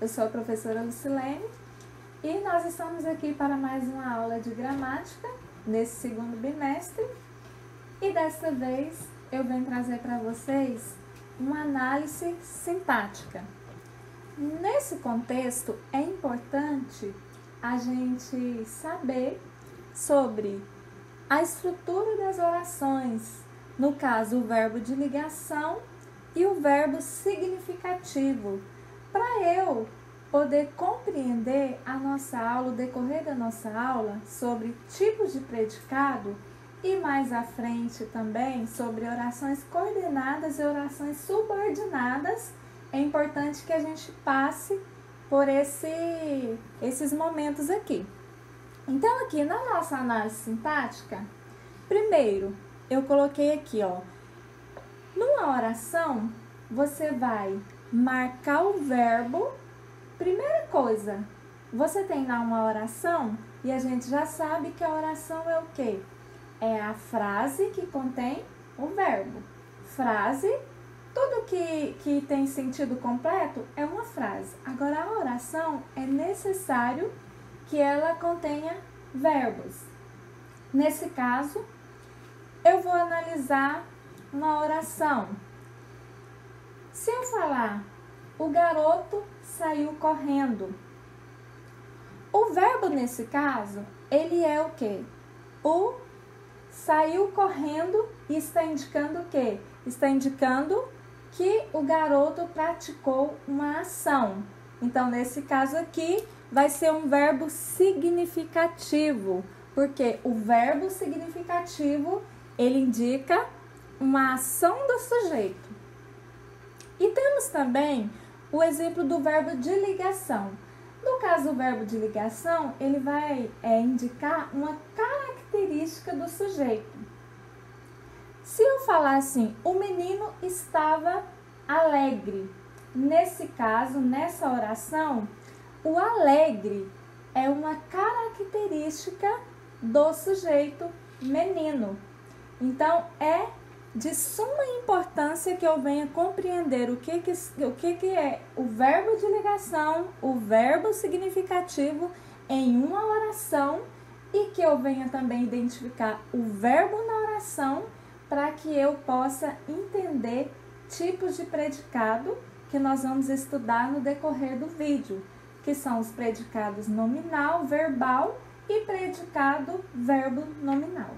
eu sou a professora Lucilene e nós estamos aqui para mais uma aula de gramática nesse segundo bimestre e desta vez eu venho trazer para vocês uma análise sintática. Nesse contexto é importante a gente saber sobre a estrutura das orações, no caso o verbo de ligação e o verbo significativo, para eu poder compreender a nossa aula, o decorrer da nossa aula sobre tipos de predicado e mais à frente também sobre orações coordenadas e orações subordinadas. É importante que a gente passe por esses momentos aqui. Então, aqui na nossa análise sintática, primeiro, eu coloquei aqui, ó, numa oração, você vai marcar o verbo. Primeira coisa, você tem lá uma oração e a gente já sabe que a oração é o quê? É a frase que contém o verbo. Frase, tudo que tem sentido completo é uma frase. Agora, a oração é necessário que ela contenha verbos. Nesse caso, eu vou analisar uma oração. Se eu falar, o garoto saiu correndo. O verbo nesse caso, ele é o quê? O saiu correndo e está indicando o quê? Está indicando que o garoto praticou uma ação. Então, nesse caso aqui, vai ser um verbo significativo, porque o verbo significativo, ele indica uma ação do sujeito. E temos também o exemplo do verbo de ligação. No caso do verbo de ligação, ele vai indicar uma característica do sujeito. Se eu falar assim, o menino estava alegre. Nesse caso, nessa oração, o alegre é uma característica do sujeito menino. Então, é de suma importância que eu venha compreender o que é o verbo de ligação, o verbo significativo em uma oração e que eu venha também identificar o verbo na oração para que eu possa entender tipos de predicado que nós vamos estudar no decorrer do vídeo, que são os predicados nominal, verbal e predicado verbo nominal.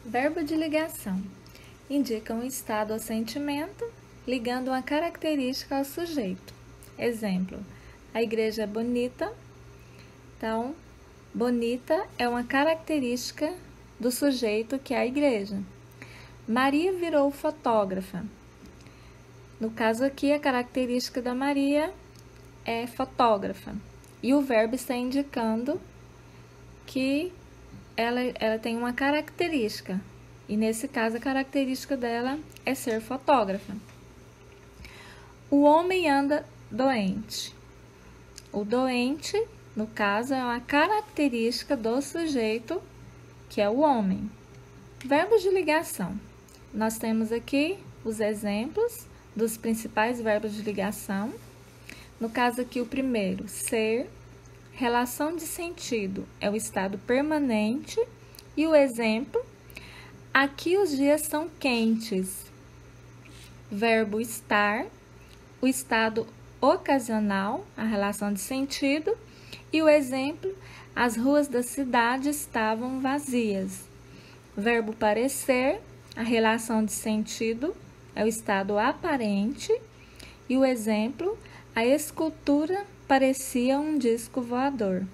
Verbo de ligação. Indica um estado ou sentimento, ligando uma característica ao sujeito. Exemplo, a igreja é bonita. Então, bonita é uma característica do sujeito que é a igreja. Maria virou fotógrafa. No caso aqui, a característica da Maria é fotógrafa. E o verbo está indicando que ela tem uma característica, e nesse caso a característica dela é ser fotógrafa. O homem anda doente. O doente, no caso, é uma característica do sujeito, que é o homem. Verbos de ligação. Nós temos aqui os exemplos dos principais verbos de ligação. No caso aqui, o primeiro, ser. Relação de sentido é o estado permanente e o exemplo, aqui os dias são quentes. Verbo estar, o estado ocasional, a relação de sentido, e o exemplo, as ruas da cidade estavam vazias. Verbo parecer, a relação de sentido é o estado aparente e o exemplo, a escultura parecia um disco voador.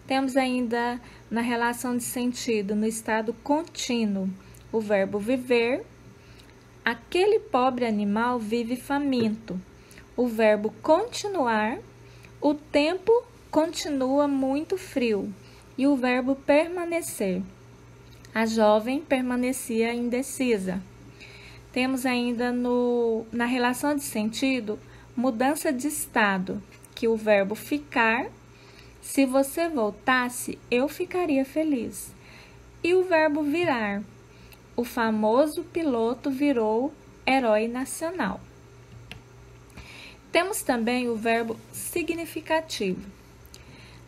Temos ainda na relação de sentido, no estado contínuo, o verbo viver. Aquele pobre animal vive faminto. O verbo continuar, o tempo continua muito frio. E o verbo permanecer. A jovem permanecia indecisa. Temos ainda na relação de sentido, mudança de estado, que o verbo ficar, se você voltasse, eu ficaria feliz. E o verbo virar, o famoso piloto virou herói nacional. Temos também o verbo significativo.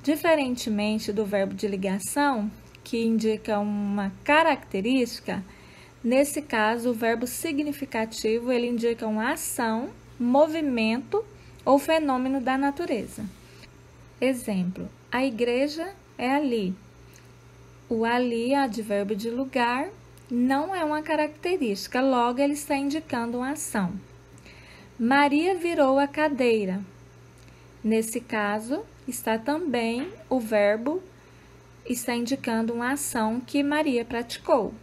Diferentemente do verbo de ligação, que indica uma característica, nesse caso o verbo significativo ele indica uma ação, movimento ou fenômeno da natureza. Exemplo, a igreja é ali. O ali, advérbio de lugar, não é uma característica, logo ele está indicando uma ação. Maria virou a cadeira. Nesse caso, está também o verbo, está indicando uma ação que Maria praticou.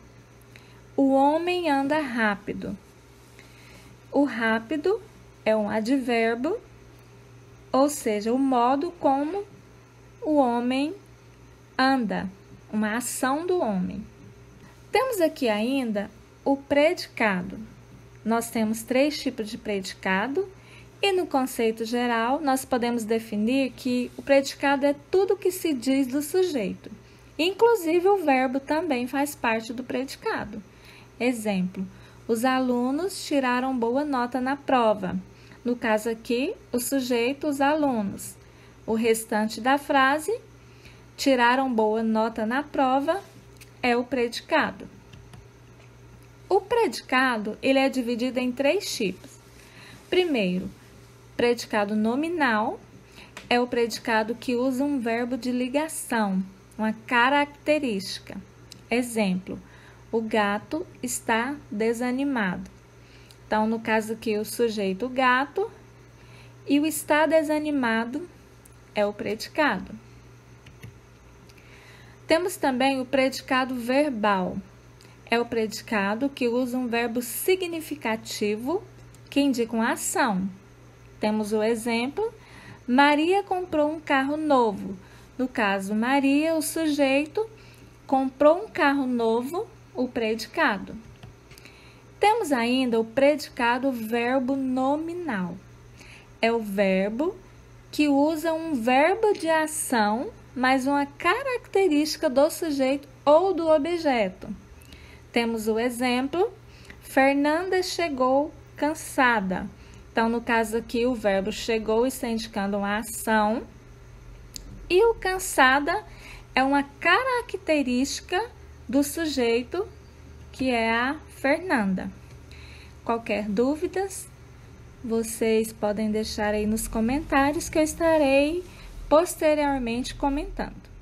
O homem anda rápido. O rápido é um advérbio, ou seja, o modo como o homem anda, uma ação do homem. Temos aqui ainda o predicado. Nós temos 3 tipos de predicado e no conceito geral nós podemos definir que o predicado é tudo que se diz do sujeito. Inclusive o verbo também faz parte do predicado. Exemplo, os alunos tiraram boa nota na prova. No caso aqui, o sujeito, os alunos. O restante da frase, tiraram boa nota na prova, é o predicado. O predicado, ele é dividido em 3 tipos. Primeiro, predicado nominal, é o predicado que usa um verbo de ligação, uma característica. Exemplo, o gato está desanimado. Então, no caso aqui, o sujeito, o gato, e o está desanimado é o predicado. Temos também o predicado verbal. É o predicado que usa um verbo significativo que indica uma ação. Temos o exemplo, Maria comprou um carro novo. No caso, Maria, o sujeito, comprou um carro novo, o predicado. Temos ainda o predicado verbo nominal. É o verbo que usa um verbo de ação mais uma característica do sujeito ou do objeto. Temos o exemplo, Fernanda chegou cansada. Então, no caso aqui, o verbo chegou está indicando uma ação e o cansada é uma característica do sujeito, que é a Fernanda. Qualquer dúvidas, vocês podem deixar aí nos comentários que eu estarei posteriormente comentando.